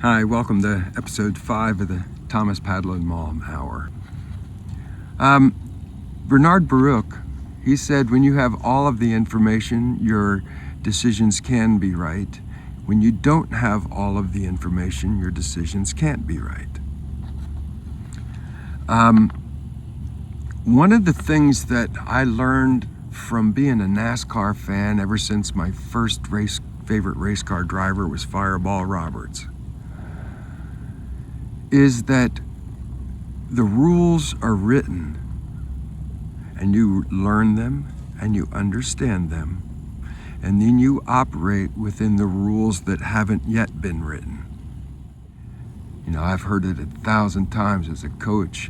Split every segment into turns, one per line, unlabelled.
Hi, welcome to episode 5 of the Thomas Padlan-Malm Hour. Bernard Baruch, he said, when you have all of the information, your decisions can be right. When you don't have all of the information, your decisions can't be right. One of the things that I learned from being a NASCAR fan ever since my first favorite race car driver was Fireball Roberts is that the rules are written and you learn them and you understand them, and then you operate within the rules that haven't yet been written. You know, I've heard it 1,000 times as a coach.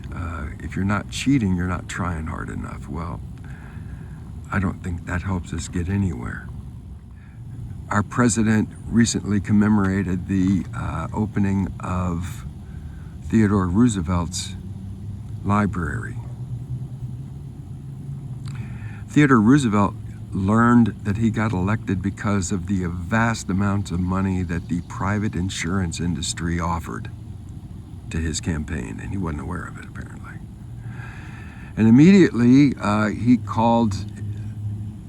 If you're not cheating, you're not trying hard enough. Well, I don't think that helps us get anywhere. Our president recently commemorated the opening of Theodore Roosevelt's library. Theodore Roosevelt learned that he got elected because of the vast amounts of money that the private insurance industry offered to his campaign, and he wasn't aware of it apparently. And immediately he called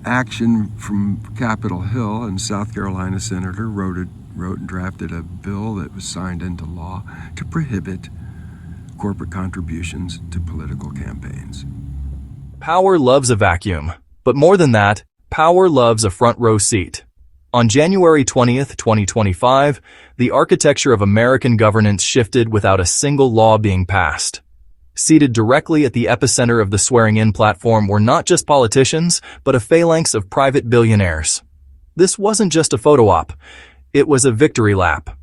action from Capitol Hill, and South Carolina senator wrote and drafted a bill that was signed into law to prohibit corporate contributions to political campaigns.
Power loves a vacuum, but more than that, power loves a front row seat. On January 20th, 2025, the architecture of American governance shifted without a single law being passed. Seated directly at the epicenter of the swearing-in platform were not just politicians, but a phalanx of private billionaires. This wasn't just a photo op. It was a victory lap.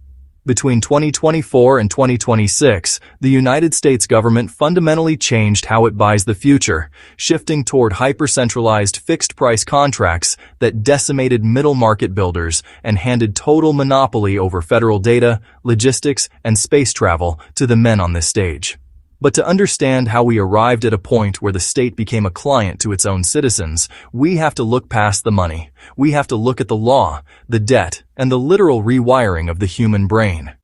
Between 2024 and 2026, the United States government fundamentally changed how it buys the future, shifting toward hyper-centralized fixed-price contracts that decimated middle-market builders and handed total monopoly over federal data, logistics, and space travel to the men on this stage. But to understand how we arrived at a point where the state became a client to its own citizens, we have to look past the money. We have to look at the law, the debt, and the literal rewiring of the human brain.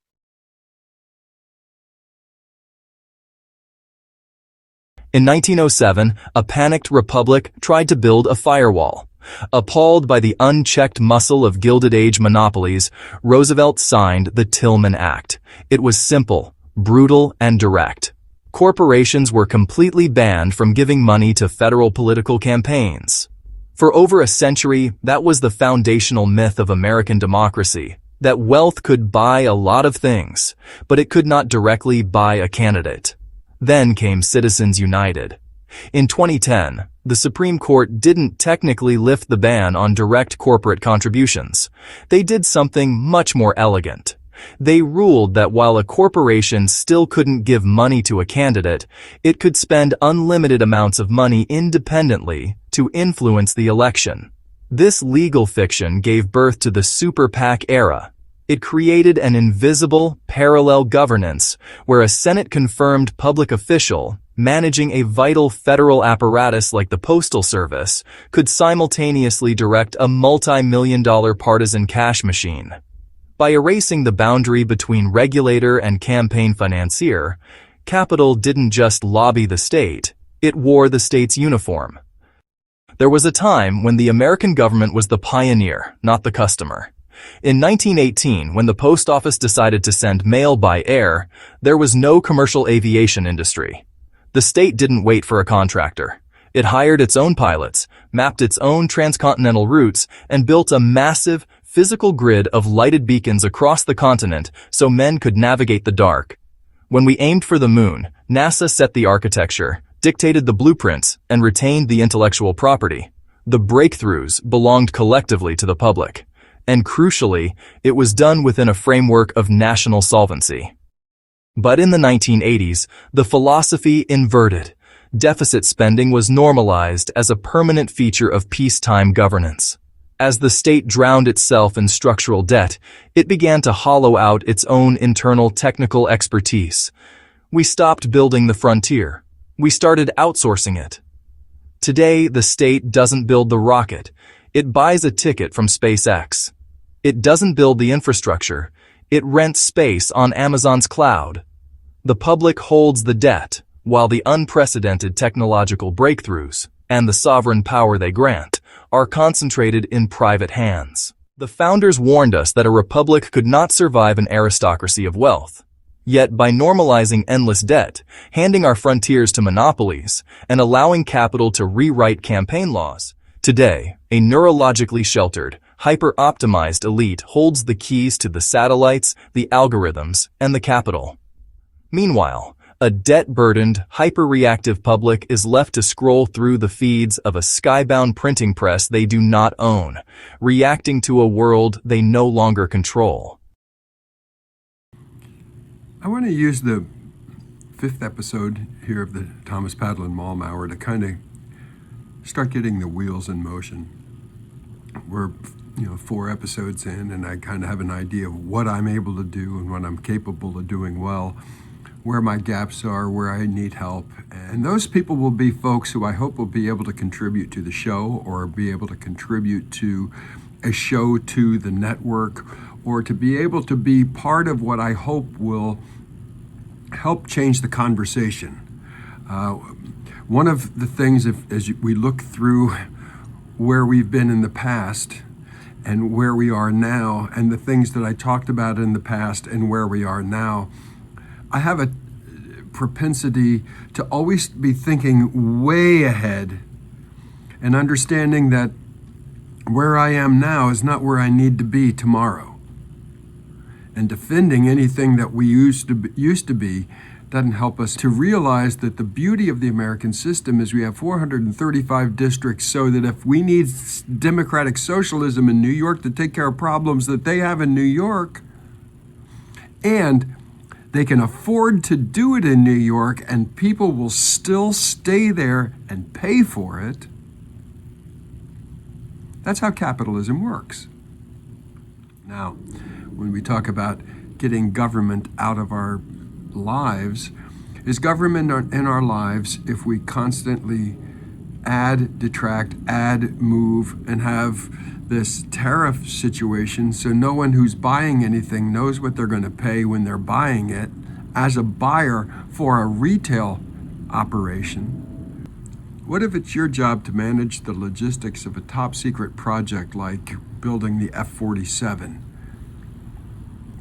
In 1907, a panicked republic tried to build a firewall. Appalled by the unchecked muscle of Gilded Age monopolies, Roosevelt signed the Tillman Act. It was simple, brutal, and direct. Corporations were completely banned from giving money to federal political campaigns. For over a century, that was the foundational myth of American democracy, that wealth could buy a lot of things, but it could not directly buy a candidate. Then came Citizens United. In 2010, the Supreme Court didn't technically lift the ban on direct corporate contributions. They did something much more elegant. They ruled that while a corporation still couldn't give money to a candidate, it could spend unlimited amounts of money independently to influence the election. This legal fiction gave birth to the Super PAC era. It created an invisible, parallel governance where a Senate-confirmed public official managing a vital federal apparatus like the Postal Service could simultaneously direct a multi-million-dollar partisan cash machine. By erasing the boundary between regulator and campaign financier, capital didn't just lobby the state, it wore the state's uniform. There was a time when the American government was the pioneer, not the customer. In 1918, when the post office decided to send mail by air, there was no commercial aviation industry. The state didn't wait for a contractor. It hired its own pilots, mapped its own transcontinental routes, and built a massive, physical grid of lighted beacons across the continent so men could navigate the dark. When we aimed for the moon, NASA set the architecture, dictated the blueprints, and retained the intellectual property. The breakthroughs belonged collectively to the public. And crucially, it was done within a framework of national solvency. But in the 1980s, the philosophy inverted. Deficit spending was normalized as a permanent feature of peacetime governance. As the state drowned itself in structural debt, it began to hollow out its own internal technical expertise. We stopped building the frontier. We started outsourcing it. Today, the state doesn't build the rocket. It buys a ticket from SpaceX. It doesn't build the infrastructure. It rents space on Amazon's cloud. The public holds the debt, while the unprecedented technological breakthroughs and the sovereign power they grant are concentrated in private hands. The founders warned us that a republic could not survive an aristocracy of wealth. Yet by normalizing endless debt, handing our frontiers to monopolies, and allowing capital to rewrite campaign laws, today, a neurologically sheltered, hyper-optimized elite holds the keys to the satellites, the algorithms, and the capital. Meanwhile, a debt-burdened, hyper-reactive public is left to scroll through the feeds of a skybound printing press they do not own, reacting to a world they no longer control.
I want to use the 5th episode here of the Thomas Padlan-Malm Hour to kind of start getting the wheels in motion. We're 4 episodes in, and I kind of have an idea of what I'm able to do and what I'm capable of doing well, where my gaps are, where I need help. And those people will be folks who I hope will be able to contribute to the show, or be able to contribute to a show to the network, or to be able to be part of what I hope will help change the conversation. One of the things, as we look through where we've been in the past and where we are now, and the things that I talked about in the past and where we are now, I have a propensity to always be thinking way ahead and understanding that where I am now is not where I need to be tomorrow. And defending anything that we used to be doesn't help us to realize that the beauty of the American system is we have 435 districts, so that if we need democratic socialism in New York to take care of problems that they have in New York, and they can afford to do it in New York, and people will still stay there and pay for it. That's how capitalism works. Now, when we talk about getting government out of our lives, is government in our lives if we constantly add, detract, add, move, and have this tariff situation so no one who's buying anything knows what they're going to pay when they're buying it as a buyer for a retail operation? What if it's your job to manage the logistics of a top secret project like building the F-47?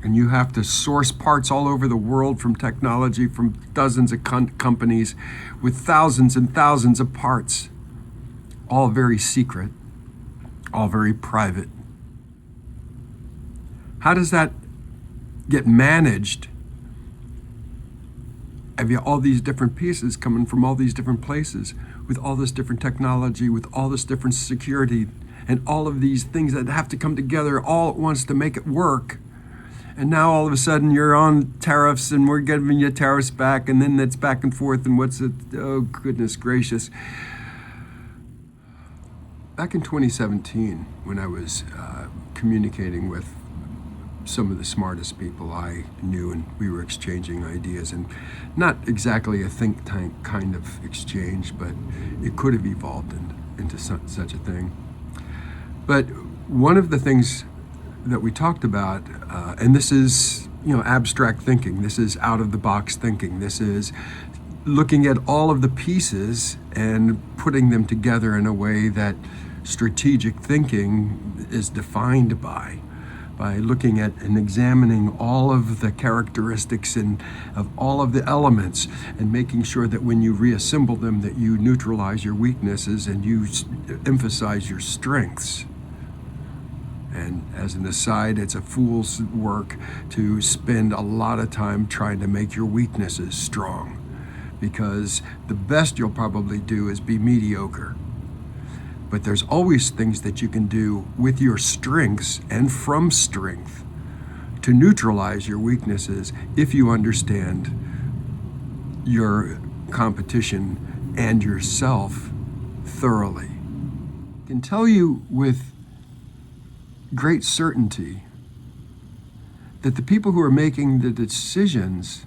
And you have to source parts all over the world from technology, from dozens of companies with thousands and thousands of parts, all very secret, all very private. How does that get managed? Have you all these different pieces coming from all these different places with all this different technology, with all this different security, and all of these things that have to come together all at once to make it work? And now all of a sudden you're on tariffs, and we're giving you tariffs back, and then that's back and forth, and what's it? Oh, goodness gracious. Back in 2017, when I was communicating with some of the smartest people I knew, and we were exchanging ideas, and not exactly a think tank kind of exchange, but it could have evolved into such a thing. But one of the things that we talked about, and this is abstract thinking, this is out of the box thinking, this is looking at all of the pieces and putting them together in a way that strategic thinking is defined by looking at and examining all of the characteristics and of all of the elements, and making sure that when you reassemble them that you neutralize your weaknesses and you emphasize your strengths. And as an aside, it's a fool's work to spend a lot of time trying to make your weaknesses strong, because the best you'll probably do is be mediocre. But there's always things that you can do with your strengths and from strength to neutralize your weaknesses if you understand your competition and yourself thoroughly. I can tell you with great certainty that the people who are making the decisions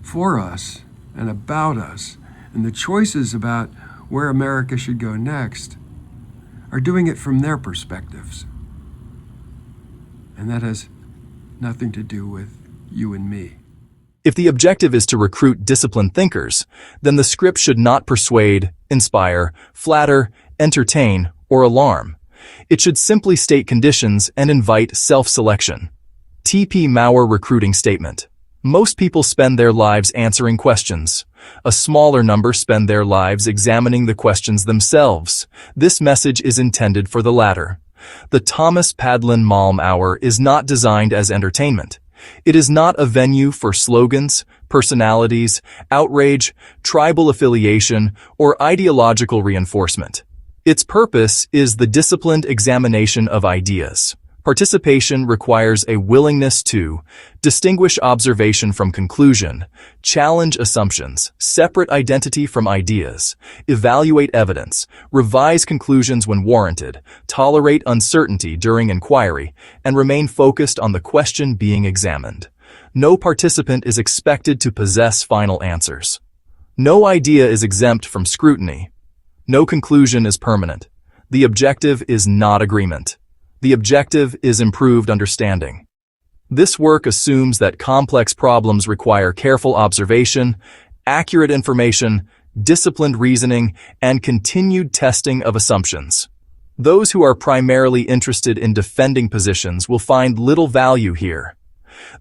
for us and about us, and the choices about where America should go next, are doing it from their perspectives. And that has nothing to do with you and me.
If the objective is to recruit disciplined thinkers, then the script should not persuade, inspire, flatter, entertain, or alarm. It should simply state conditions and invite self-selection. T.P. Maurer recruiting statement. Most people spend their lives answering questions. A smaller number spend their lives examining the questions themselves. This message is intended for the latter. The Thomas Padlan-Malm Hour is not designed as entertainment. It is not a venue for slogans, personalities, outrage, tribal affiliation, or ideological reinforcement. Its purpose is the disciplined examination of ideas. Participation requires a willingness to distinguish observation from conclusion, challenge assumptions, separate identity from ideas, evaluate evidence, revise conclusions when warranted, tolerate uncertainty during inquiry, and remain focused on the question being examined. No participant is expected to possess final answers. No idea is exempt from scrutiny. No conclusion is permanent. The objective is not agreement. The objective is improved understanding. This work assumes that complex problems require careful observation, accurate information, disciplined reasoning, and continued testing of assumptions. Those who are primarily interested in defending positions will find little value here.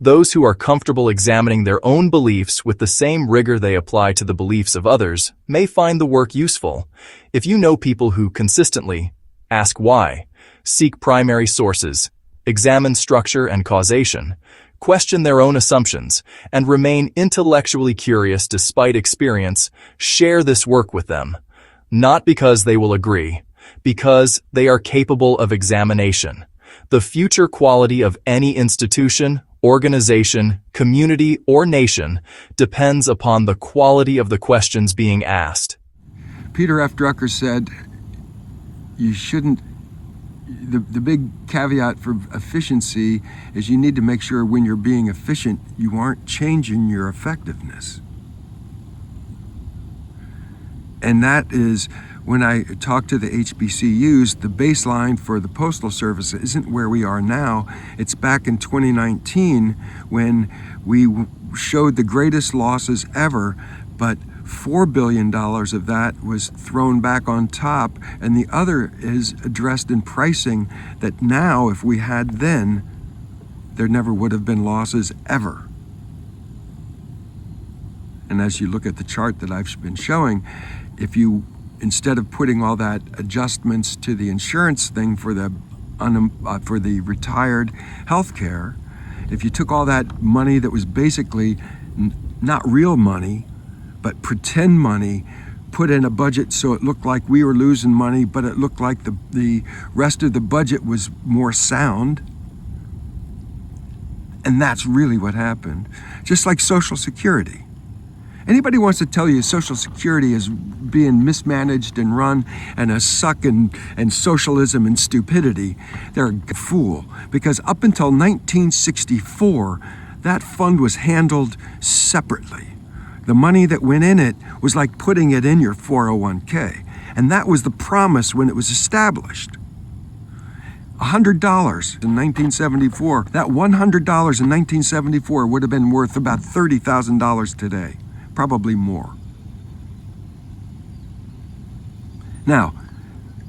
Those who are comfortable examining their own beliefs with the same rigor they apply to the beliefs of others may find the work useful. If you know people who consistently ask why, seek primary sources, examine structure and causation, question their own assumptions, and remain intellectually curious despite experience, share this work with them. Not because they will agree, because they are capable of examination. The future quality of any institution, organization, community, or nation depends upon the quality of the questions being asked.
Peter F. Drucker said, you shouldn't the big caveat for efficiency is you need to make sure when you're being efficient, you aren't changing your effectiveness. And that is, when I talk to the HBCUs, the baseline for the Postal Service isn't where we are now. It's back in 2019 when we showed the greatest losses ever, but $4 billion of that was thrown back on top, and the other is addressed in pricing that now, if we had then, there never would have been losses ever. And as you look at the chart that I've been showing, if you, instead of putting all that adjustments to the insurance thing for the retired health care, if you took all that money that was basically not real money, but pretend money, put in a budget so it looked like we were losing money, but it looked like the rest of the budget was more sound. And that's really what happened. Just like Social Security. Anybody wants to tell you Social Security is being mismanaged and run and a suck and socialism and stupidity, they're a fool. Because up until 1964, that fund was handled separately. The money that went in it was like putting it in your 401k. And that was the promise when it was established. $100 in 1974, that $100 in 1974 would have been worth about $30,000 today. Probably more. Now,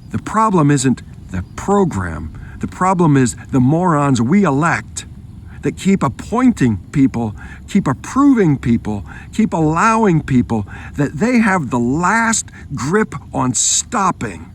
the problem isn't the program. The problem is the morons we elect that keep appointing people, keep approving people, keep allowing people, that they have the last grip on stopping.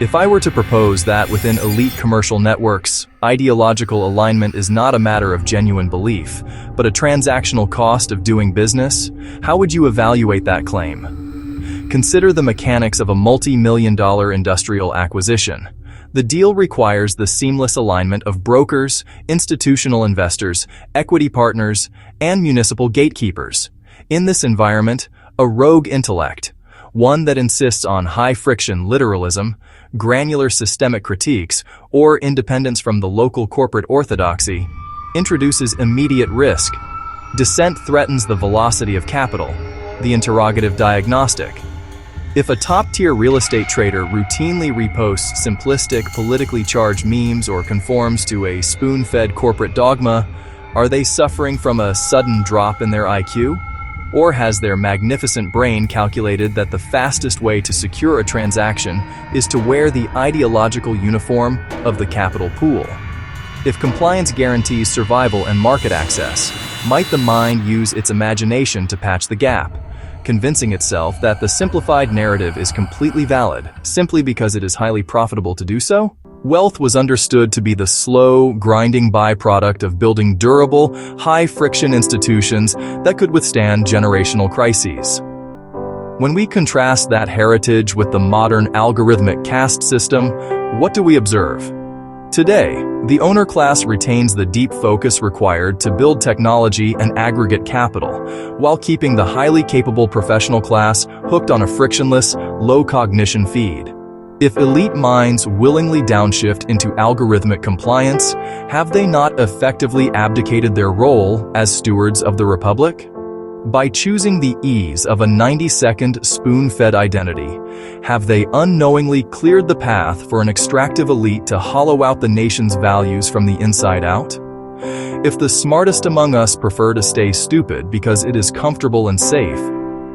If I were to propose that within elite commercial networks, ideological alignment is not a matter of genuine belief, but a transactional cost of doing business, how would you evaluate that claim? Consider the mechanics of a multi-million-dollar industrial acquisition. The deal requires the seamless alignment of brokers, institutional investors, equity partners, and municipal gatekeepers. In this environment, a rogue intellect, one that insists on high-friction literalism, granular systemic critiques, or independence from the local corporate orthodoxy, introduces immediate risk. Dissent threatens the velocity of capital, the interrogative diagnostic. If a top-tier real estate trader routinely reposts simplistic, politically charged memes or conforms to a spoon-fed corporate dogma, are they suffering from a sudden drop in their IQ? Or has their magnificent brain calculated that the fastest way to secure a transaction is to wear the ideological uniform of the capital pool? If compliance guarantees survival and market access, might the mind use its imagination to patch the gap, convincing itself that the simplified narrative is completely valid simply because it is highly profitable to do so? Wealth was understood to be the slow, grinding byproduct of building durable, high-friction institutions that could withstand generational crises. When we contrast that heritage with the modern algorithmic caste system, what do we observe? Today, the owner class retains the deep focus required to build technology and aggregate capital, while keeping the highly capable professional class hooked on a frictionless, low-cognition feed. If elite minds willingly downshift into algorithmic compliance, have they not effectively abdicated their role as stewards of the Republic? By choosing the ease of a 90-second spoon-fed identity, have they unknowingly cleared the path for an extractive elite to hollow out the nation's values from the inside out? If the smartest among us prefer to stay stupid because it is comfortable and safe,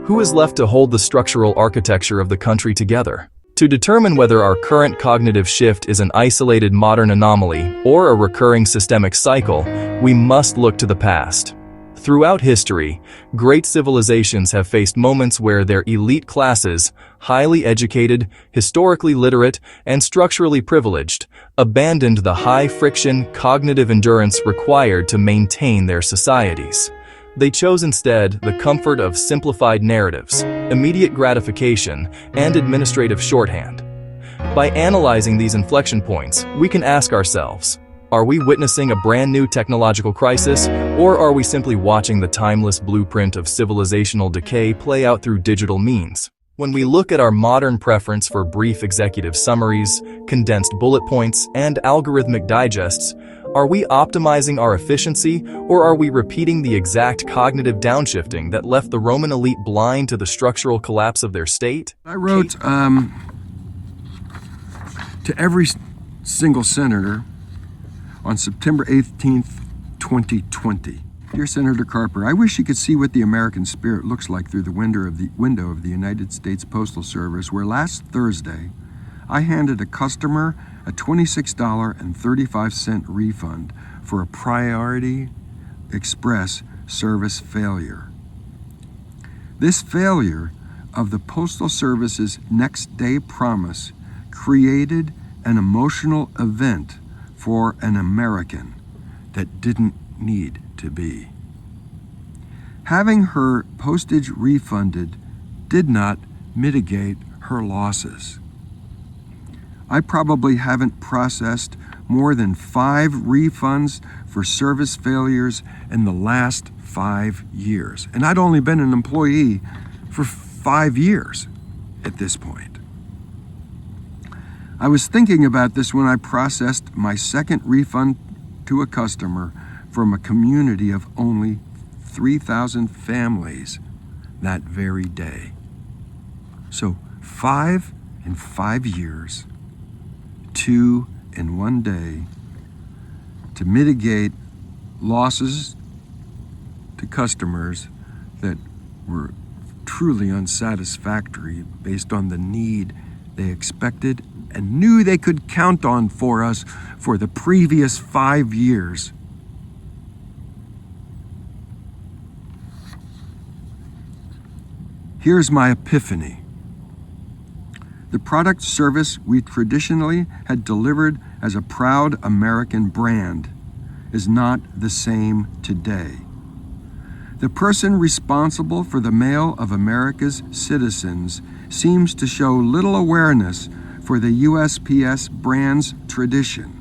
who is left to hold the structural architecture of the country together? To determine whether our current cognitive shift is an isolated modern anomaly or a recurring systemic cycle, we must look to the past. Throughout history, great civilizations have faced moments where their elite classes, highly educated, historically literate, and structurally privileged, abandoned the high-friction cognitive endurance required to maintain their societies. They chose instead the comfort of simplified narratives, immediate gratification, and administrative shorthand. By analyzing these inflection points, we can ask ourselves, are we witnessing a brand new technological crisis, or are we simply watching the timeless blueprint of civilizational decay play out through digital means? When we look at our modern preference for brief executive summaries, condensed bullet points, and algorithmic digests, are we optimizing our efficiency, or are we repeating the exact cognitive downshifting that left the Roman elite blind to the structural collapse of their state?
I wrote to every single senator on September 18th, 2020. Dear Senator Carper, I wish you could see what the American spirit looks like through the window of the United States Postal Service, where last Thursday I handed a customer a $26.35 refund for a Priority Express service failure. This failure of the Postal Service's next day promise created an emotional event for an American that didn't need to be. Having her postage refunded did not mitigate her losses. I probably haven't processed more than 5 refunds for service failures in the last 5 years. And I'd only been an employee for 5 years at this point. I was thinking about this when I processed my second refund to a customer from a community of only 3,000 families that very day. So 5 in 5 years, 2 in 1 day, to mitigate losses to customers that were truly unsatisfactory based on the need they expected and knew they could count on for us for the previous 5 years. Here's my epiphany. The product service we traditionally had delivered as a proud American brand is not the same today. The person responsible for the mail of America's citizens seems to show little awareness for the USPS brand's tradition.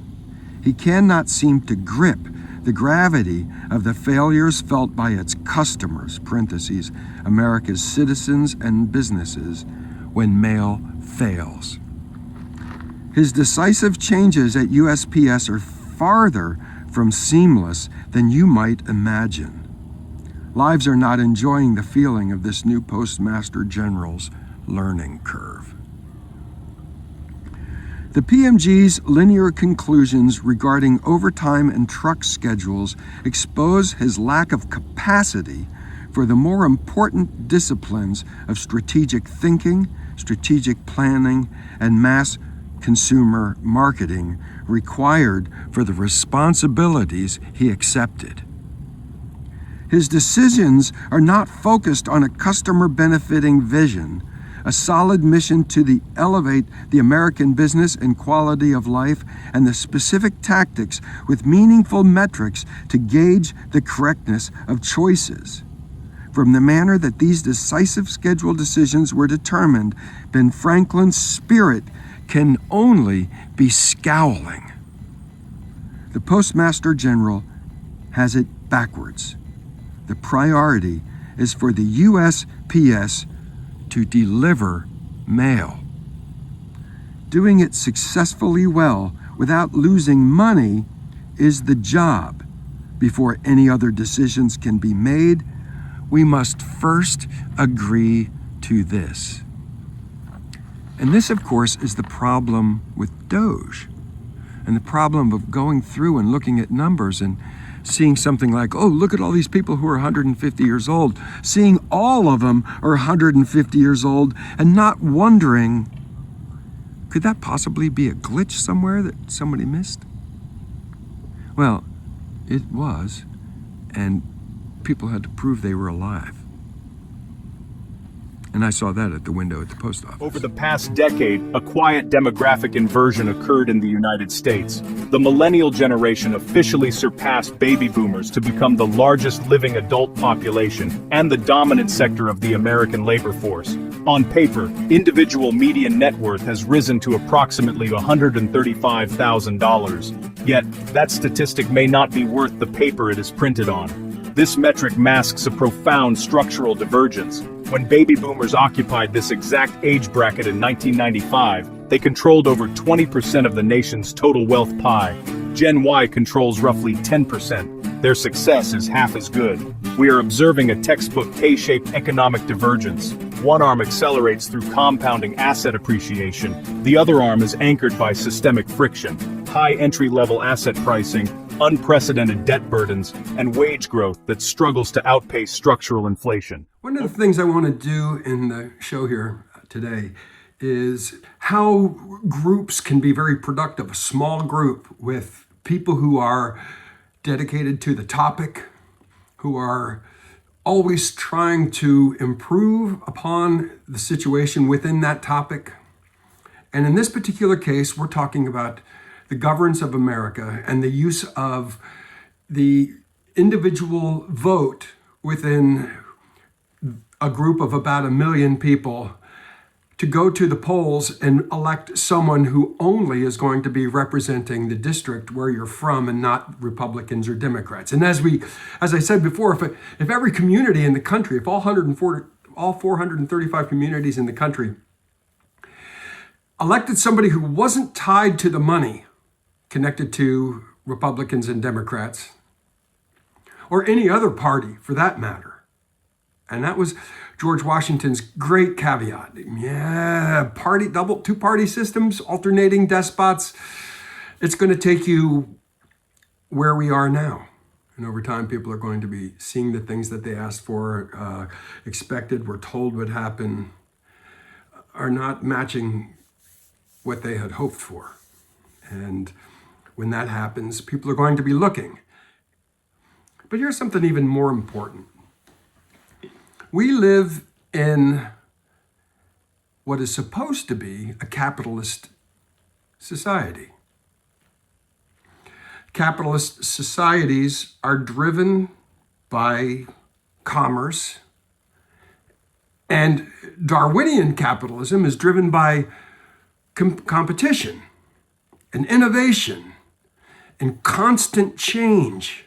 He cannot seem to grip the gravity of the failures felt by its customers, parentheses, America's citizens and businesses, when mail fails. His decisive changes at USPS are farther from seamless than you might imagine. Lives are not enjoying the feeling of this new Postmaster General's learning curve. The PMG's linear conclusions regarding overtime and truck schedules expose his lack of capacity for the more important disciplines of strategic thinking, strategic planning, and mass consumer marketing required for the responsibilities he accepted. His decisions are not focused on a customer-benefiting vision, a solid mission to elevate the American business and quality of life, and the specific tactics with meaningful metrics to gauge the correctness of choices. From the manner that these decisive schedule decisions were determined, Ben Franklin's spirit can only be scowling. The Postmaster General has it backwards. The priority is for the USPS to deliver mail. Doing it successfully well without losing money is the job. Before any other decisions can be made, we must first agree to this. And this, of course, is the problem with Doge, and the problem of going through and looking at numbers and seeing something like, oh, look at all these people who are 150 years old, seeing all of them are 150 years old, and not wondering, could that possibly be a glitch somewhere that somebody missed? Well, it was, and people had to prove they were alive. And I saw that at the window at the post office.
Over the past decade, a quiet demographic inversion occurred in the United States. The millennial generation officially surpassed baby boomers to become the largest living adult population and the dominant sector of the American labor force. On paper, individual median net worth has risen to approximately $135,000. Yet, that statistic may not be worth the paper it is printed on. This metric masks a profound structural divergence. When baby boomers occupied this exact age bracket in 1995, they controlled over 20% of the nation's total wealth pie. Gen Y controls roughly 10%. Their success is half as good. We are observing a textbook K-shaped economic divergence. One arm accelerates through compounding asset appreciation. The other arm is anchored by systemic friction, high entry-level asset pricing, unprecedented debt burdens, and wage growth that struggles to outpace structural inflation.
One of the things I want to do in the show here today is how groups can be very productive. A small group with people who are dedicated to the topic, who are always trying to improve upon the situation within that topic. And in this particular case, we're talking about the governance of America and the use of the individual vote within a group of about 1 million people to go to the polls and elect someone who only is going to be representing the district where you're from and not Republicans or Democrats. And as I said before, if every community in the country, if all 435 communities in the country elected somebody who wasn't tied to the money connected to Republicans and Democrats, or any other party for that matter. And that was George Washington's great caveat. Yeah, two-party systems, alternating despots. It's going to take you where we are now. And over time, people are going to be seeing the things that they asked for, expected, were told would happen, are not matching what they had hoped for. And when that happens, people are going to be looking. But here's something even more important. We live in what is supposed to be a capitalist society. Capitalist societies are driven by commerce, and Darwinian capitalism is driven by competition and innovation and constant change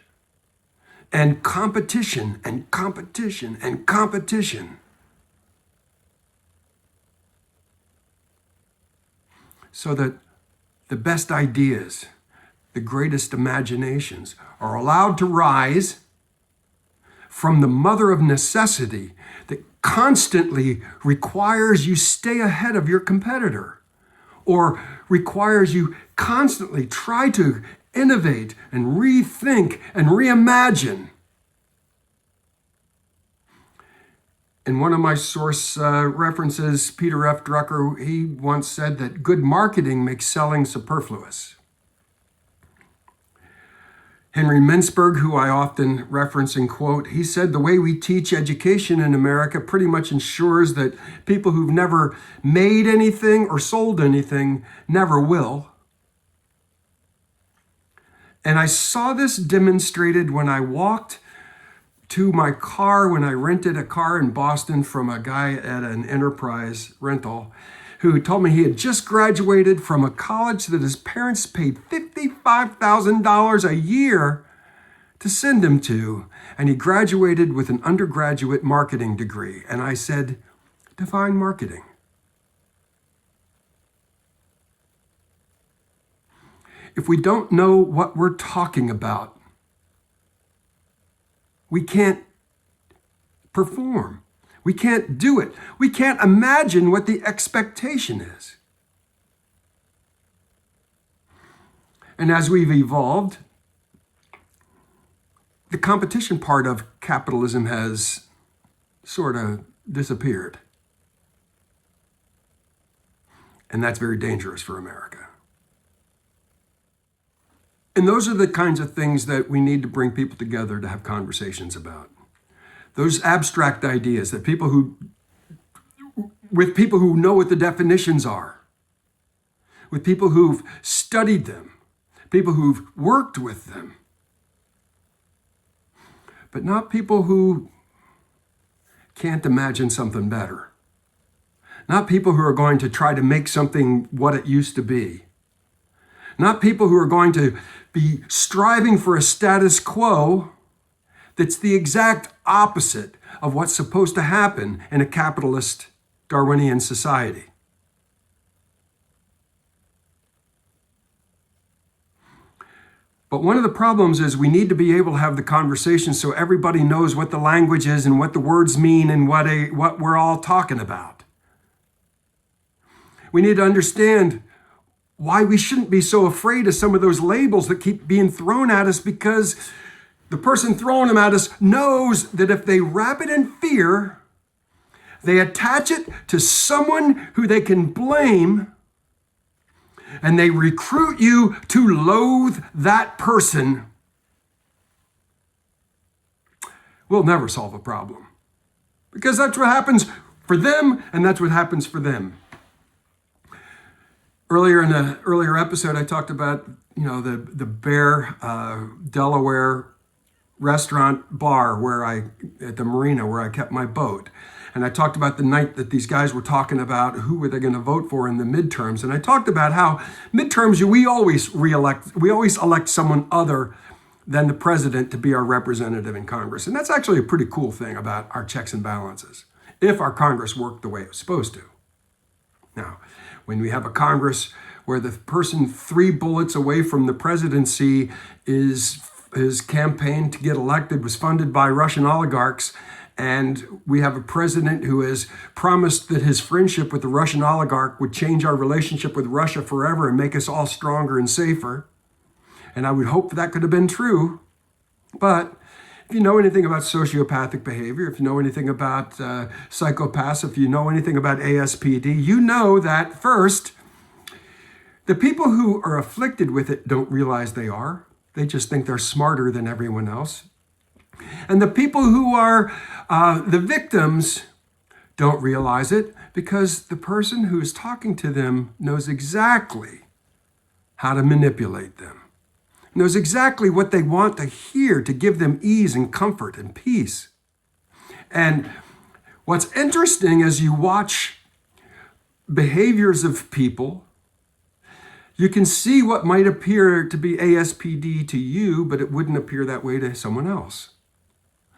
and competition and competition and competition. So that the best ideas, the greatest imaginations are allowed to rise from the mother of necessity that constantly requires you stay ahead of your competitor, or requires you constantly try to innovate and rethink and reimagine. In one of my source references, Peter F. Drucker, he once said that good marketing makes selling superfluous. Henry Mintzberg, who I often reference and quote, he said the way we teach education in America pretty much ensures that people who've never made anything or sold anything never will. And I saw this demonstrated when I walked to my car, when I rented a car in Boston from a guy at an enterprise rental who told me he had just graduated from a college that his parents paid $55,000 a year to send him to. And he graduated with an undergraduate marketing degree. And I said, define marketing. If we don't know what we're talking about, we can't perform. We can't do it. We can't imagine what the expectation is. And as we've evolved, the competition part of capitalism has sort of disappeared. And that's very dangerous for America. And those are the kinds of things that we need to bring people together to have conversations about. Those abstract ideas that with people who know what the definitions are, with people who've studied them, people who've worked with them, but not people who can't imagine something better. Not people who are going to try to make something what it used to be. Not people who are going to be striving for a status quo that's the exact opposite of what's supposed to happen in a capitalist Darwinian society. But one of the problems is we need to be able to have the conversation so everybody knows what the language is and what the words mean and what we're all talking about. We need to understand why we shouldn't be so afraid of some of those labels that keep being thrown at us, because the person throwing them at us knows that if they wrap it in fear, they attach it to someone who they can blame, and they recruit you to loathe that person, we'll never solve a problem. Because that's what happens for them, and that's what happens for them. Earlier in an earlier episode, I talked about, the Bear, Delaware restaurant bar at the marina where I kept my boat. And I talked about the night that these guys were talking about who were they going to vote for in the midterms. And I talked about how midterms, we always elect someone other than the president to be our representative in Congress. And that's actually a pretty cool thing about our checks and balances, if our Congress worked the way it was supposed to. Now, when we have a Congress where the person 3 bullets away from the presidency is his campaign to get elected was funded by Russian oligarchs, and we have a president who has promised that his friendship with the Russian oligarch would change our relationship with Russia forever and make us all stronger and safer. And I would hope that could have been true. But if you know anything about sociopathic behavior, if you know anything about psychopaths, if you know anything about ASPD, you know that first, the people who are afflicted with it don't realize they are. They just think they're smarter than everyone else. And the people who are the victims don't realize it, because the person who's talking to them knows exactly how to manipulate them, knows exactly what they want to hear to give them ease and comfort and peace. And what's interesting as you watch behaviors of people, you can see what might appear to be ASPD to you, but it wouldn't appear that way to someone else.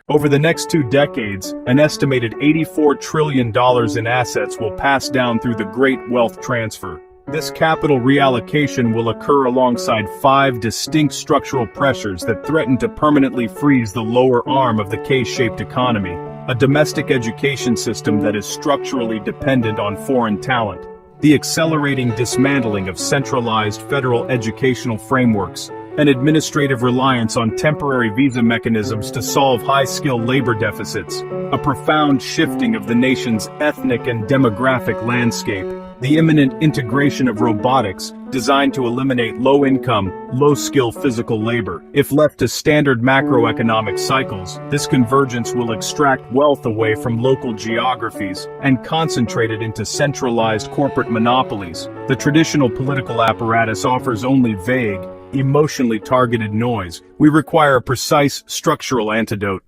Over the next 2 decades, an estimated $84 trillion in assets will pass down through the Great Wealth Transfer. This capital reallocation will occur alongside 5 distinct structural pressures that threaten to permanently freeze the lower arm of the K-shaped economy. a domestic education system that is structurally dependent on foreign talent, the accelerating dismantling of centralized federal educational frameworks, and administrative reliance on temporary visa mechanisms to solve high-skilled labor deficits, a profound shifting of the nation's ethnic and demographic landscape, the imminent integration of robotics designed to eliminate low-income, low-skill physical labor. If left to standard macroeconomic cycles, this convergence will extract wealth away from local geographies and concentrate it into centralized corporate monopolies. The traditional political apparatus offers only vague, emotionally targeted noise. We require a precise structural antidote.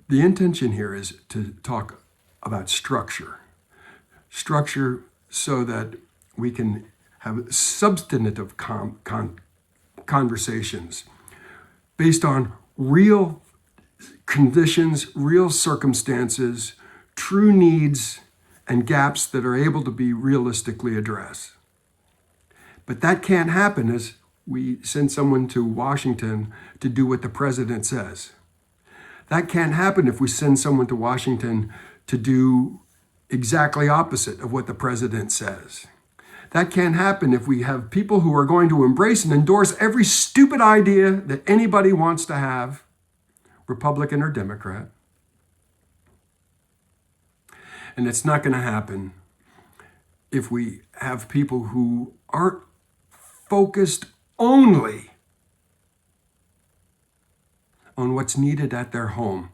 The intention here is to talk about structure. Structure so that we can have substantive conversations based on real conditions, real circumstances, true needs, and gaps that are able to be realistically addressed. But that can't happen as we send someone to Washington to do what the president says. That can't happen if we send someone to Washington to do exactly opposite of what the president says. That can't happen if we have people who are going to embrace and endorse every stupid idea that anybody wants to have, Republican or Democrat. And it's not going to happen if we have people who aren't focused only on what's needed at their home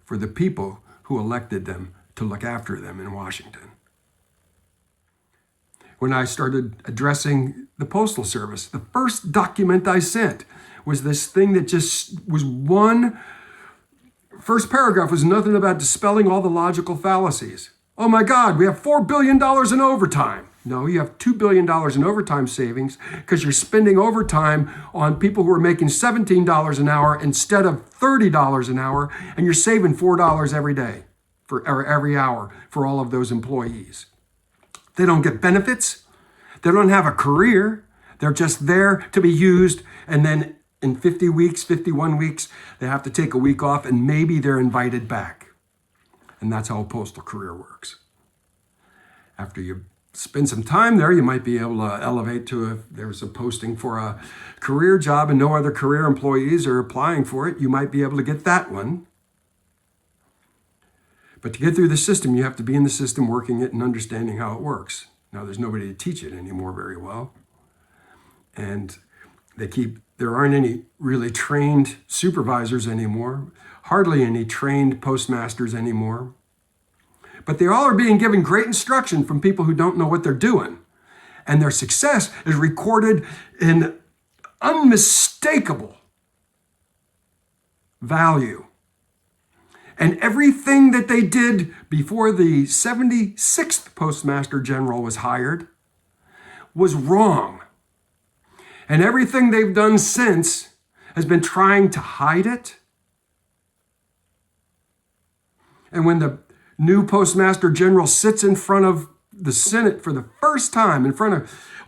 for the people who elected them to look after them in Washington. When I started addressing the Postal Service, the first document I sent was this thing that just was first paragraph was nothing about dispelling all the logical fallacies. Oh my God, we have $4 billion in overtime. No, you have $2 billion in overtime savings because you're spending overtime on people who are making $17 an hour instead of $30 an hour, and you're saving $4 every day or every hour for all of those employees. They don't get benefits. They don't have a career. They're just there to be used, and then in 50 weeks, 51 weeks, they have to take a week off, and maybe they're invited back. And that's how a postal career works. After you spend some time there, you might be able to elevate to if there's a posting for a career job and no other career employees are applying for it, you might be able to get that one. But to get through the system, you have to be in the system, working it and understanding how it works. Now, there's nobody to teach it anymore very well. And there aren't any really trained supervisors anymore, hardly any trained postmasters anymore. But they all are being given great instruction from people who don't know what they're doing. And their success is recorded in unmistakable value. And everything that they did before the 76th Postmaster General was hired was wrong. And everything they've done since has been trying to hide it. And when the new Postmaster General sits in front of the Senate for the first time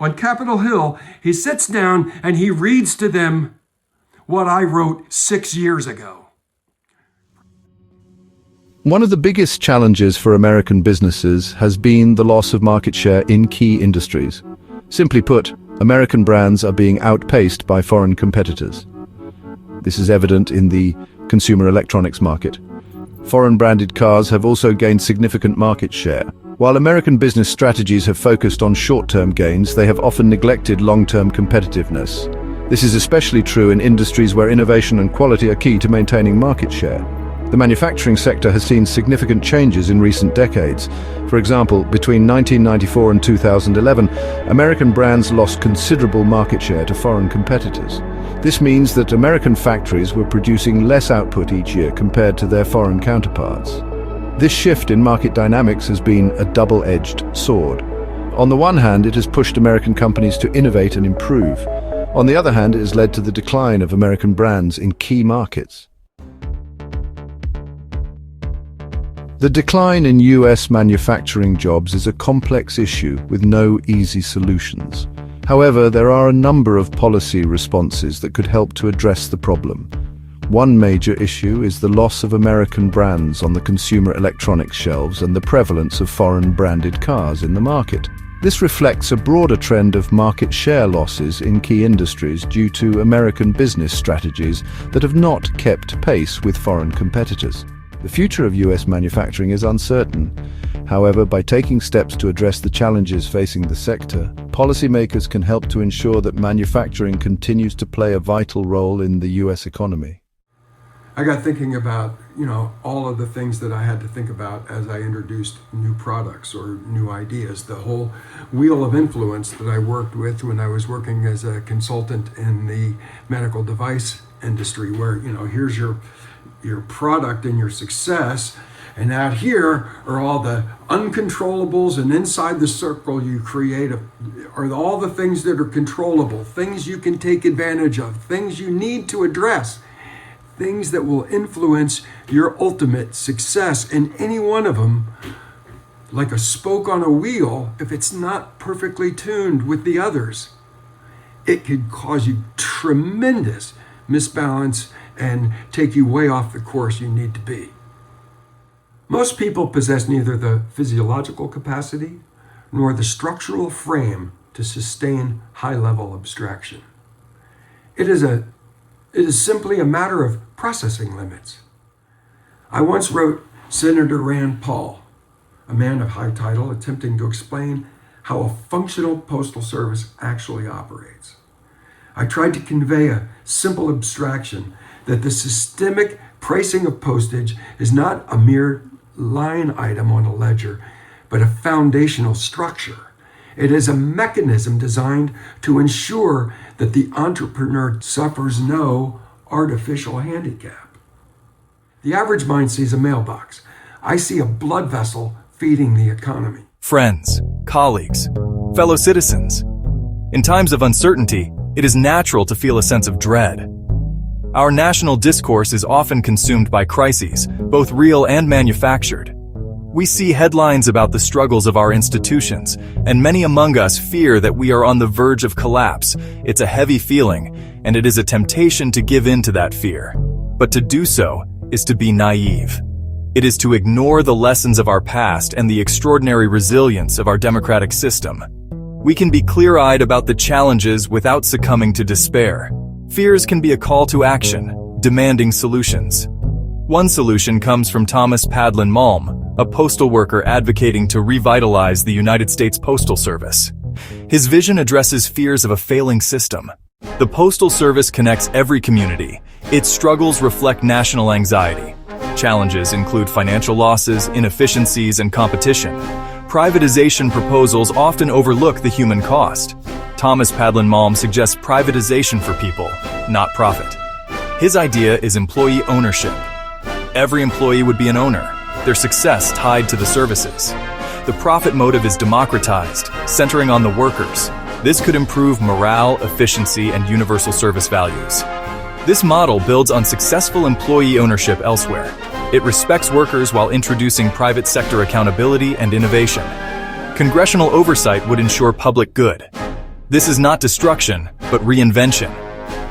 on Capitol Hill, he sits down and he reads to them what I wrote 6 years ago.
One of the biggest challenges for American businesses has been the loss of market share in key industries. Simply put, American brands are being outpaced by foreign competitors. This is evident in the consumer electronics market. Foreign branded cars have also gained significant market share. While American business strategies have focused on short-term gains, they have often neglected long-term competitiveness. This is especially true in industries where innovation and quality are key to maintaining market share. The manufacturing sector has seen significant changes in recent decades. For example, between 1994 and 2011, American brands lost considerable market share to foreign competitors. This means that American factories were producing less output each year compared to their foreign counterparts. This shift in market dynamics has been a double-edged sword. On the one hand, it has pushed American companies to innovate and improve. On the other hand, it has led to the decline of American brands in key markets. The decline in US manufacturing jobs is a complex issue with no easy solutions. However, there are a number of policy responses that could help to address the problem. One major issue is the loss of American brands on the consumer electronics shelves and the prevalence of foreign-branded cars in the market. This reflects a broader trend of market share losses in key industries due to American business strategies that have not kept pace with foreign competitors. The future of US manufacturing is uncertain. However, by taking steps to address the challenges facing the sector, policymakers can help to ensure that manufacturing continues to play a vital role in the US economy.
I got thinking about, all of the things that I had to think about as I introduced new products or new ideas. The whole wheel of influence that I worked with when I was working as a consultant in the medical device industry, where, here's your product and your success, and out here are all the uncontrollables, and inside the circle you create are all the things that are controllable, things you can take advantage of, things you need to address, things that will influence your ultimate success. And any one of them, like a spoke on a wheel, if it's not perfectly tuned with the others, it could cause you tremendous misbalance and take you way off the course you need to be. Most people possess neither the physiological capacity nor the structural frame to sustain high-level abstraction. It is simply a matter of processing limits. I once wrote Senator Rand Paul, a man of high title, attempting to explain how a functional postal service actually operates. I tried to convey a simple abstraction that the systemic pricing of postage is not a mere line item on a ledger, but a foundational structure. It is a mechanism designed to ensure that the entrepreneur suffers no artificial handicap. The average mind sees a mailbox. I see a blood vessel feeding the economy.
Friends, colleagues, fellow citizens. In times of uncertainty, it is natural to feel a sense of dread. Our national discourse is often consumed by crises, both real and manufactured. We see headlines about the struggles of our institutions, and many among us fear that we are on the verge of collapse. It's a heavy feeling, and it is a temptation to give in to that fear. But to do so is to be naive. It is to ignore the lessons of our past and the extraordinary resilience of our democratic system. We can be clear-eyed about the challenges without succumbing to despair. Fears can be a call to action, demanding solutions. One solution comes from Thomas Padlan-Malm, a postal worker advocating to revitalize the United States Postal Service. His vision addresses fears of a failing system. The Postal Service connects every community. Its struggles reflect national anxiety. Challenges include financial losses, inefficiencies, and competition. Privatization proposals often overlook the human cost. Thomas Padlan-Malm suggests privatization for people, not profit. His idea is employee ownership. Every employee would be an owner, their success tied to the services. The profit motive is democratized, centering on the workers. This could improve morale, efficiency, and universal service values. This model builds on successful employee ownership elsewhere. It respects workers while introducing private sector accountability and innovation. Congressional oversight would ensure public good. This is not destruction, but reinvention.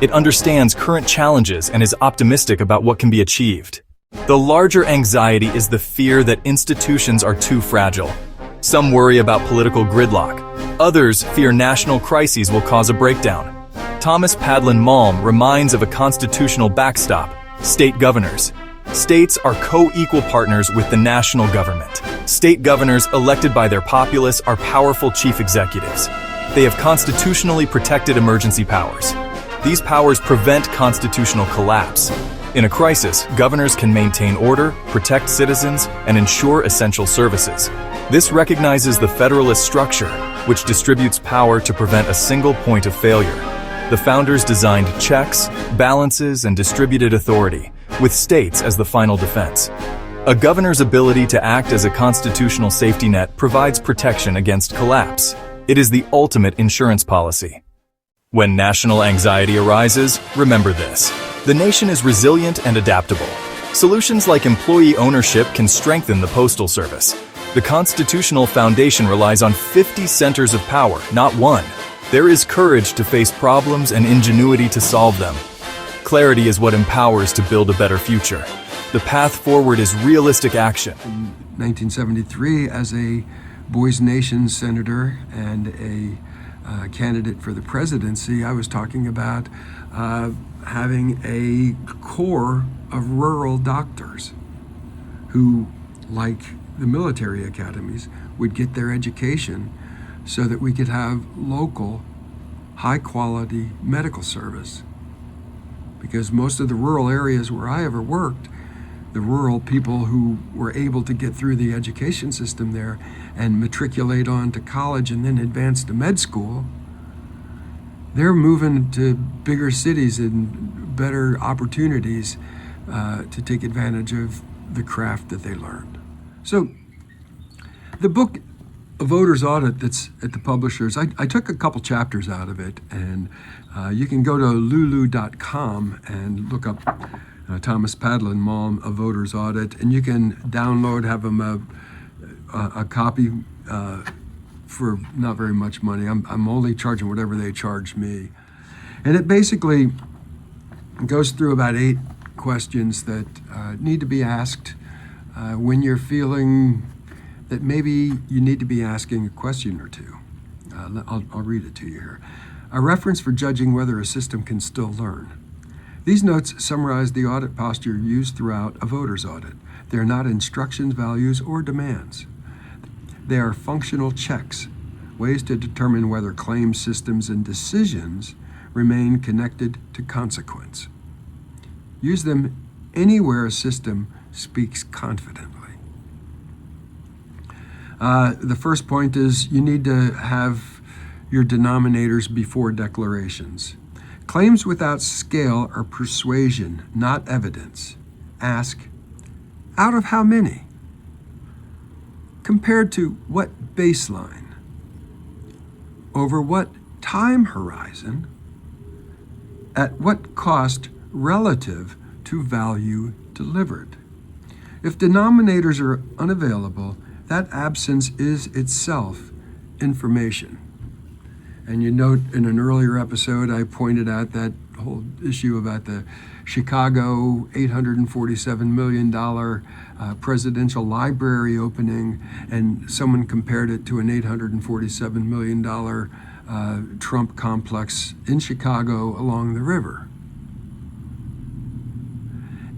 It understands current challenges and is optimistic about what can be achieved. The larger anxiety is the fear that institutions are too fragile. Some worry about political gridlock. Others fear national crises will cause a breakdown. Thomas Padlan-Malm reminds of a constitutional backstop: state governors. States are co-equal partners with the national government. State governors elected by their populace are powerful chief executives. They have constitutionally protected emergency powers. These powers prevent constitutional collapse. In a crisis, governors can maintain order, protect citizens, and ensure essential services. This recognizes the federalist structure, which distributes power to prevent a single point of failure. The founders designed checks, balances, and distributed authority, with states as the final defense. A governor's ability to act as a constitutional safety net provides protection against collapse. It is the ultimate insurance policy. When national anxiety arises, remember this: the nation is resilient and adaptable. Solutions like employee ownership can strengthen the Postal Service. The constitutional foundation relies on 50 centers of power, not one. There is courage to face problems and ingenuity to solve them. Clarity is what empowers to build a better future. The path forward is realistic action.
1973, as a Boys Nation senator and a candidate for the presidency, I was talking about having a corps of rural doctors who, like the military academies, would get their education so that we could have local, high-quality medical service. Because most of the rural areas where I ever worked, the rural people who were able to get through the education system there and matriculate on to college and then advance to med school, they're moving to bigger cities and better opportunities to take advantage of the craft that they learned. So the book, A Voter's Audit, that's at the publishers, I took a couple chapters out of it, and you can go to lulu.com and look up Thomas Padlan-Malm, A Voter's Audit, and you can download, have them a copy for not very much money. I'm only charging whatever they charge me. And it basically goes through about 8 questions that need to be asked when you're feeling that maybe you need to be asking a question or two. I'll read it to you here. A reference for judging whether a system can still learn. These notes summarize the audit posture used throughout a voter's audit. They are not instructions, values, or demands. They are functional checks, ways to determine whether claims, systems, and decisions remain connected to consequence. Use them anywhere a system speaks confidently. The first point is you need to have your denominators before declarations. Claims without scale are persuasion, not evidence. Ask, out of how many? Compared to what baseline? Over what time horizon? At what cost relative to value delivered? If denominators are unavailable, that absence is itself information. And you note in an earlier episode, I pointed out that whole issue about the Chicago $847 million presidential library opening, and someone compared it to an $847 million Trump complex in Chicago along the river.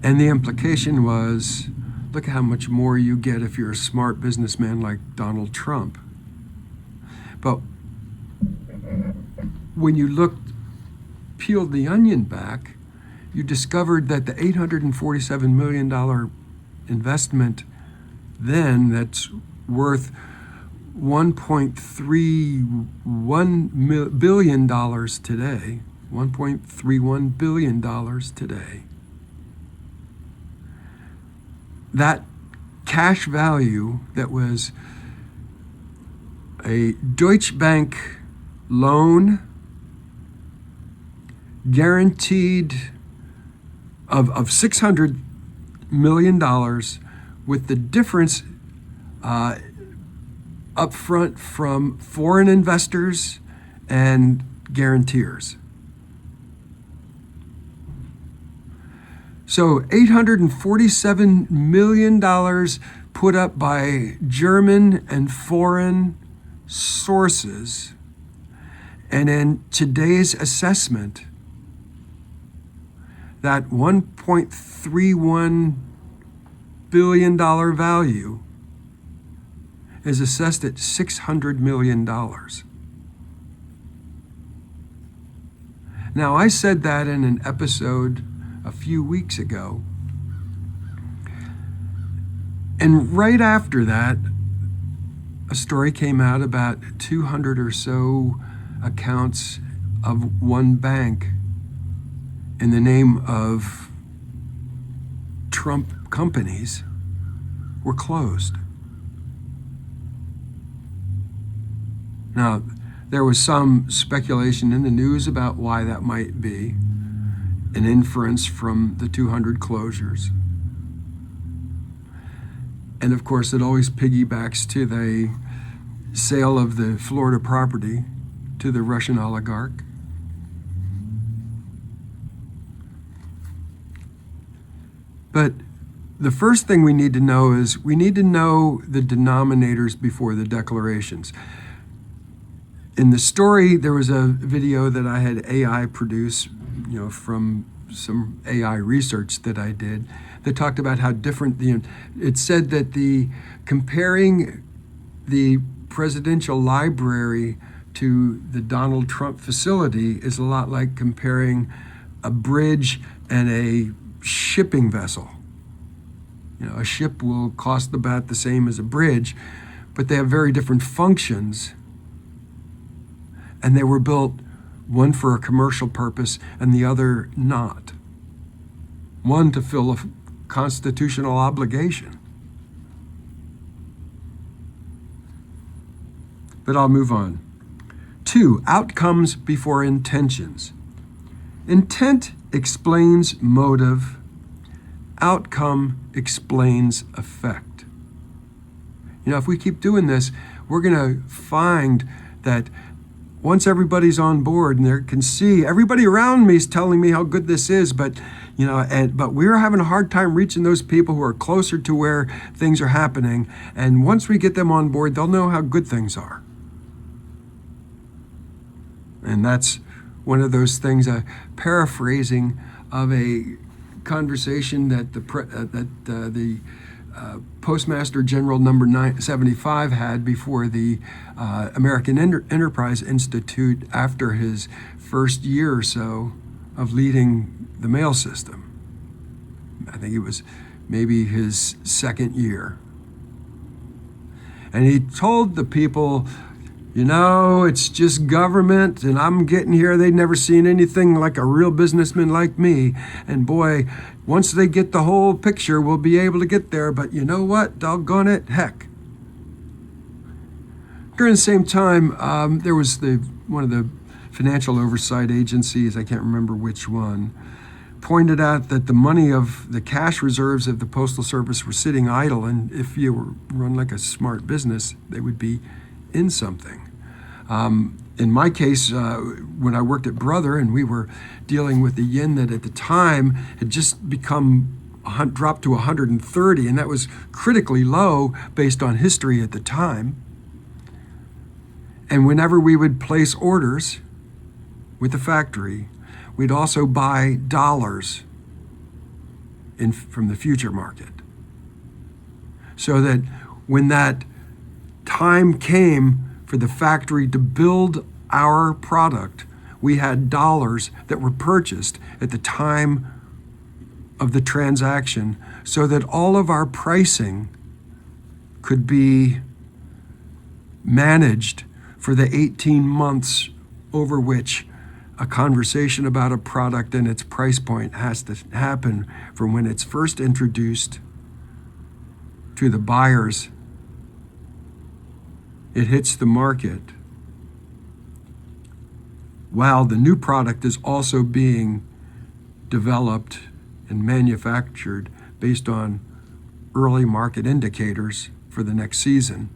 And the implication was, look at how much more you get if you're a smart businessman like Donald Trump. But when you peeled the onion back, you discovered that the $847 million investment then that's worth $1.31 billion today, $1.31 billion today. That cash value that was a Deutsche Bank loan guaranteed of $600 million with the difference up front from foreign investors and guarantors. So $847 million put up by German and foreign sources, and in today's assessment, that $1.31 billion value is assessed at $600 million. Now, I said that in an episode a few weeks ago, and right after that, a story came out about 200 or so accounts of one bank in the name of Trump companies were closed. Now, there was some speculation in the news about why that might be, an inference from the 200 closures. And of course, it always piggybacks to the sale of the Florida property to the Russian oligarch. But the first thing we need to know is we need to know the denominators before the declarations. In the story, there was a video that I had AI produce, from some AI research that I did, that talked about how different it said that comparing the presidential library to the Donald Trump facility is a lot like comparing a bridge and a shipping vessel. A ship will cost about the same as a bridge, but they have very different functions. And they were built, one for a commercial purpose and the other not. One to fill a constitutional obligation. But I'll move on. 2, outcomes before intentions. Intent explains motive. Outcome explains effect. If we keep doing this, we're going to find that once everybody's on board and they can see everybody around me is telling me how good this is, but we're having a hard time reaching those people who are closer to where things are happening. And once we get them on board, they'll know how good things are. And that's one of those things, paraphrasing of a conversation that the Postmaster General number 975 had before the American Enterprise Institute after his first year or so of leading the mail system. I think it was maybe his second year. And he told the people, it's just government, and I'm getting here. They'd never seen anything like a real businessman like me. And boy, once they get the whole picture, we'll be able to get there. But you know what? Doggone it, heck. During the same time, there was one of the financial oversight agencies, I can't remember which one, pointed out that the money of the cash reserves of the Postal Service were sitting idle, and if you were run like a smart business, they would be in something. In my case, when I worked at Brother and we were dealing with the yen that at the time had just dropped to 130, and that was critically low based on history at the time. And whenever we would place orders with the factory, we'd also buy dollars from the future market. So that when that time came for the factory to build our product, we had dollars that were purchased at the time of the transaction so that all of our pricing could be managed for the 18 months over which a conversation about a product and its price point has to happen from when it's first introduced to the buyers. It hits the market while the new product is also being developed and manufactured based on early market indicators for the next season.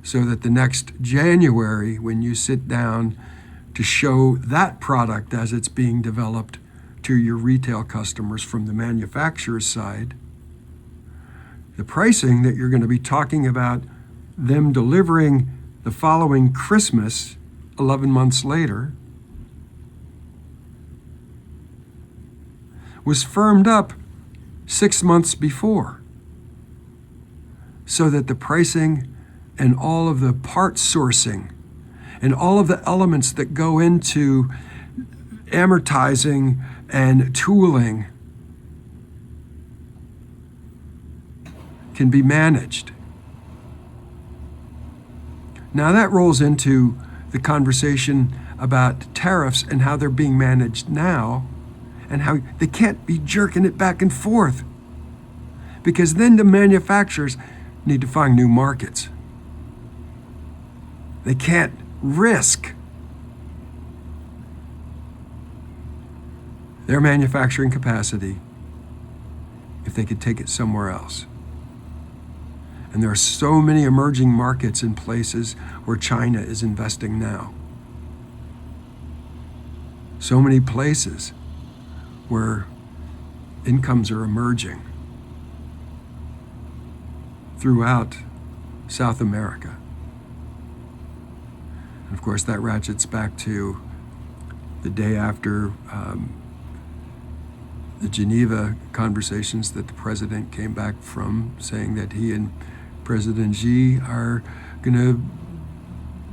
So that the next January, when you sit down to show that product as it's being developed to your retail customers from the manufacturer's side, the pricing that you're going to be talking about them delivering the following Christmas, 11 months later, was firmed up 6 months before, so that the pricing and all of the part sourcing and all of the elements that go into amortizing and tooling can be managed. Now that rolls into the conversation about tariffs and how they're being managed now and how they can't be jerking it back and forth, because then the manufacturers need to find new markets. They can't risk their manufacturing capacity if they could take it somewhere else. And there are so many emerging markets in places where China is investing now. So many places where incomes are emerging throughout South America. And of course, that ratchets back to the day after the Geneva conversations that the president came back from, saying that he and President Xi are going to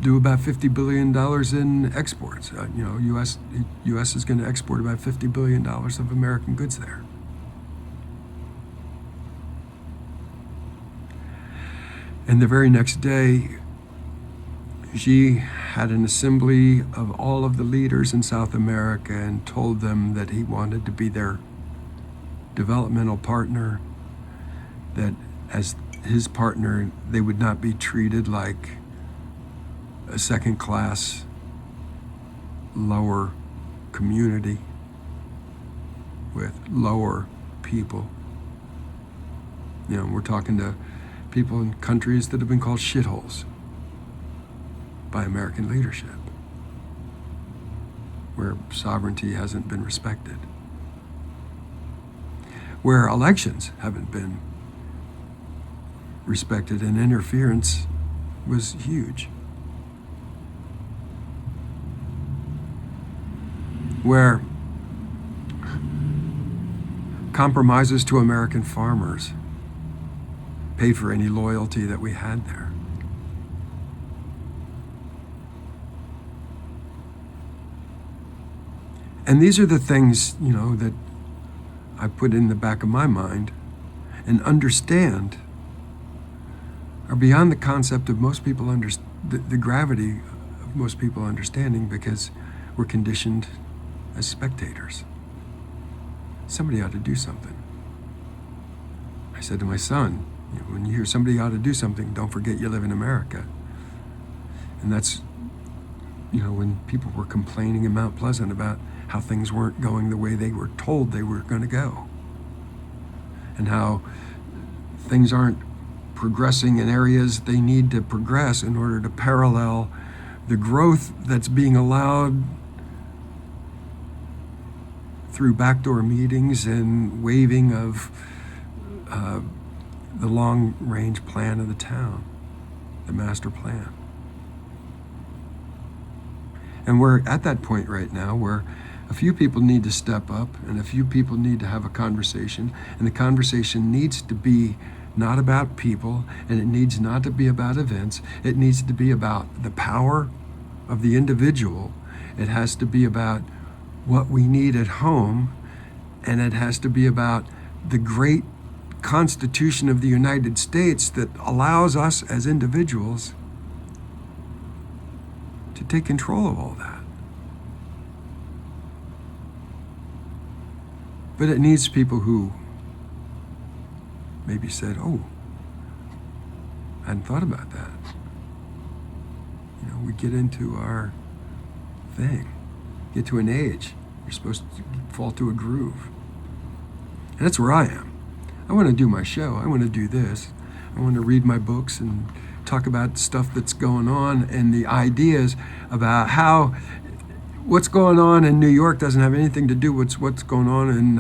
do about $50 billion in exports. U.S. is going to export about $50 billion of American goods there. And the very next day, Xi had an assembly of all of the leaders in South America and told them that he wanted to be their developmental partner, that as his partner, they would not be treated like a second-class, lower community with lower people. We're talking to people in countries that have been called shitholes by American leadership, where sovereignty hasn't been respected, where elections haven't been respected, and interference was huge, where compromises to American farmers paid for any loyalty that we had there. And these are the things, that I put in the back of my mind and understand are beyond the concept of most people the gravity of most people understanding, because we're conditioned as spectators. Somebody ought to do something. I said to my son, when you hear somebody ought to do something, don't forget you live in America. And that's, when people were complaining in Mount Pleasant about how things weren't going the way they were told they were going to go, and how things aren't progressing in areas they need to progress in order to parallel the growth that's being allowed through backdoor meetings and waiving of the long-range plan of the town, the master plan. And we're at that point right now where a few people need to step up and a few people need to have a conversation, and the conversation needs to be not about people, and it needs not to be about events. It needs to be about the power of the individual. It has to be about what we need at home, and it has to be about the great Constitution of the United States that allows us as individuals to take control of all that. But it needs people who maybe said, oh, I hadn't thought about that. We get into our thing, get to an age, you're supposed to fall to a groove. And that's where I am. I want to do my show. I want to do this. I want to read my books and talk about stuff that's going on and the ideas about how what's going on in New York doesn't have anything to do with what's going on in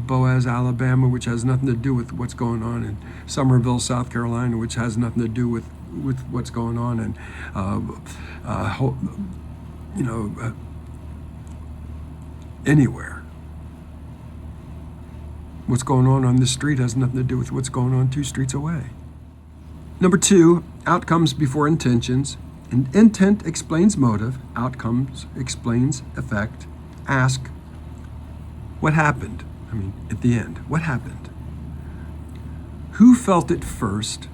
Boaz, Alabama, which has nothing to do with what's going on in Somerville, South Carolina, which has nothing to do with what's going on in anywhere. What's going on this street has nothing to do with what's going on 2 streets away. Number 2, outcomes before intentions. And intent explains motive, outcomes explains effect. Ask, what happened? At the end, what happened? Who felt it first?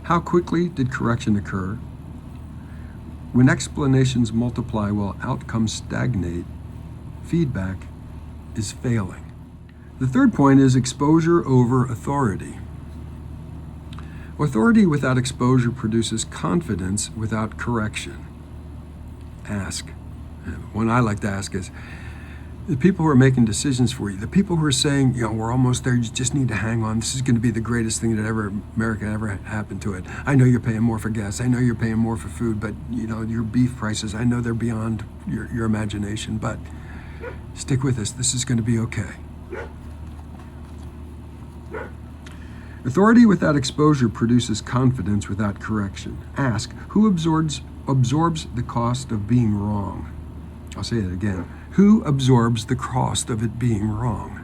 How quickly did correction occur? When explanations multiply while outcomes stagnate, feedback is failing. The third point is exposure over authority. Authority without exposure produces confidence without correction. Ask. One I like to ask is, the people who are making decisions for you, the people who are saying, we're almost there, you just need to hang on, this is going to be the greatest thing that America ever happened to it. I know you're paying more for gas, I know you're paying more for food, but your beef prices, I know they're beyond your imagination, but Stick with us. This is going to be okay. Authority without exposure produces confidence without correction. Ask, who absorbs the cost of being wrong? I'll say it again. Who absorbs the cost of it being wrong?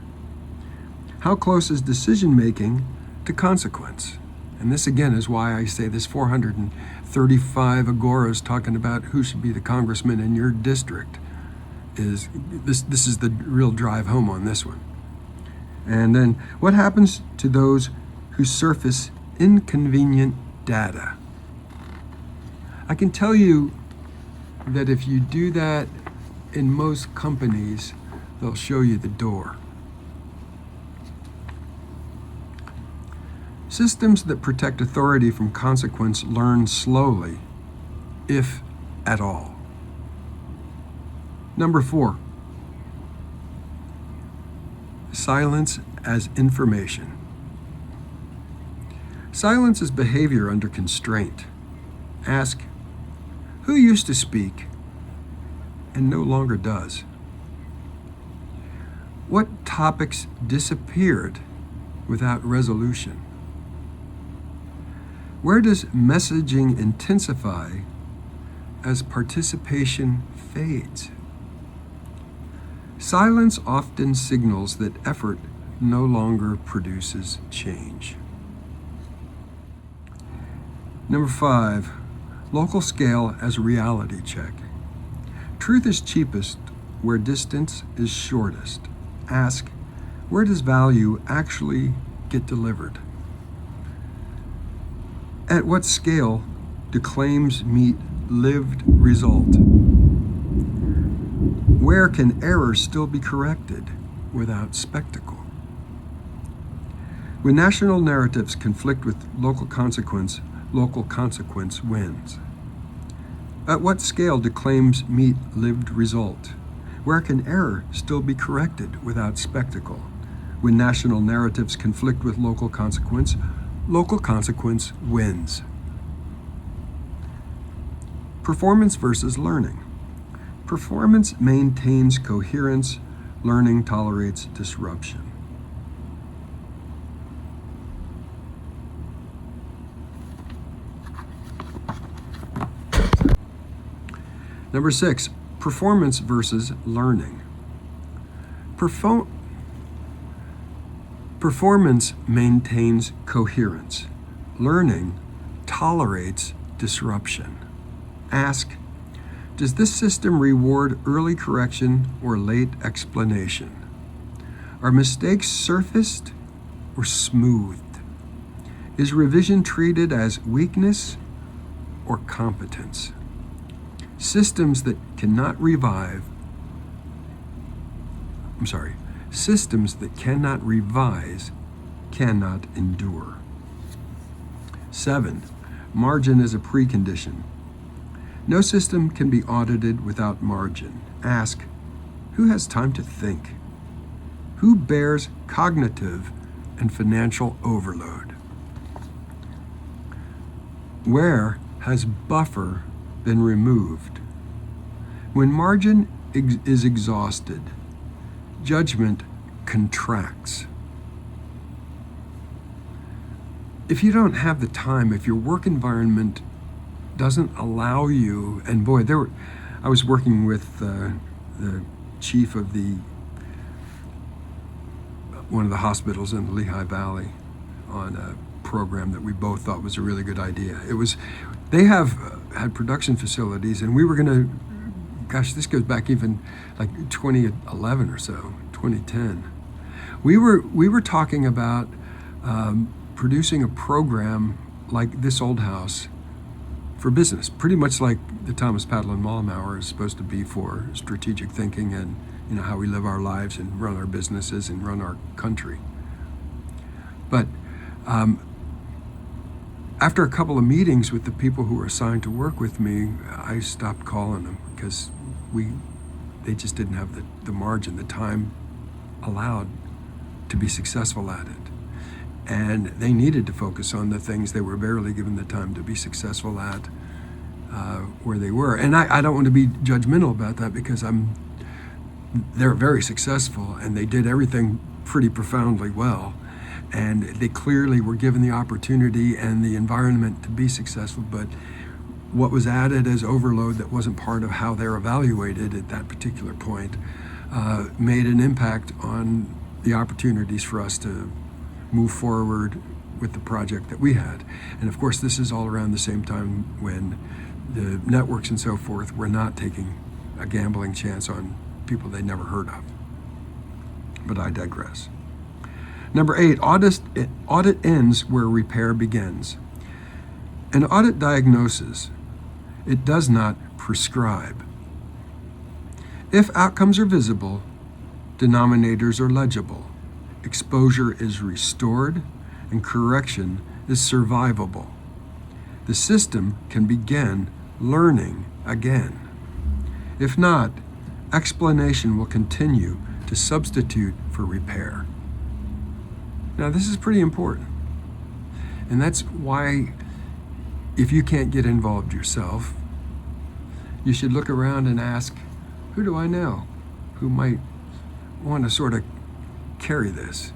How close is decision-making to consequence? And this, again, is why I say this 435 agoras talking about who should be the congressman in your district is this is the real drive home on this one. And then, what happens to those who surface inconvenient data? I can tell you that if you do that in most companies, they'll show you the door. Systems that protect authority from consequence learn slowly, if at all. Number 4, silence as information. Silence is behavior under constraint. Ask, who used to speak and no longer does? What topics disappeared without resolution? Where does messaging intensify as participation fades? Silence often signals that effort no longer produces change. Number 5, local scale as reality check. Truth is cheapest where distance is shortest. Ask, where does value actually get delivered? At what scale do claims meet lived result? Where can error still be corrected without spectacle? When national narratives conflict with local consequence wins. At what scale do claims meet lived result? Where can error still be corrected without spectacle? When national narratives conflict with local consequence wins. Performance versus learning. Performance maintains coherence, learning tolerates disruption. Number 6, performance versus learning. Performance maintains coherence. Learning tolerates disruption. Ask, does this system reward early correction or late explanation? Are mistakes surfaced or smoothed? Is revision treated as weakness or competence? Systems that cannot revise cannot endure. 7, margin is a precondition. No system can be audited without margin. Ask, who has time to think? Who bears cognitive and financial overload? Where has buffer been removed? When margin is exhausted, judgment contracts. If you don't have the time, if your work environment doesn't allow you, and boy, I was working with the chief of one of the hospitals in the Lehigh Valley on a program that we both thought was a really good idea. They had production facilities, and we were gonna, gosh, this goes back even like 2011 or so, 2010. We were talking about producing a program like this old house for business, pretty much like the Thomas Padlan-Malm hour is supposed to be for strategic thinking and how we live our lives and run our businesses and run our country. But after a couple of meetings with the people who were assigned to work with me, I stopped calling them because they just didn't have the margin, the time allowed to be successful at it. And they needed to focus on the things they were barely given the time to be successful at where they were. And I don't want to be judgmental about that because they're very successful, and they did everything pretty profoundly well. And they clearly were given the opportunity and the environment to be successful, but what was added as overload that wasn't part of how they're evaluated at that particular point made an impact on the opportunities for us to move forward with the project that we had. And of course, this is all around the same time when the networks and so forth were not taking a gambling chance on people they'd never heard of. But I digress. Number 8, audit ends where repair begins. An audit diagnoses. It does not prescribe. If outcomes are visible, denominators are legible, exposure is restored, and correction is survivable. The system can begin learning again. If not, explanation will continue to substitute for repair. Now, this is pretty important. And that's why, if you can't get involved yourself, you should look around and ask, who do I know who might want to sort of carry this?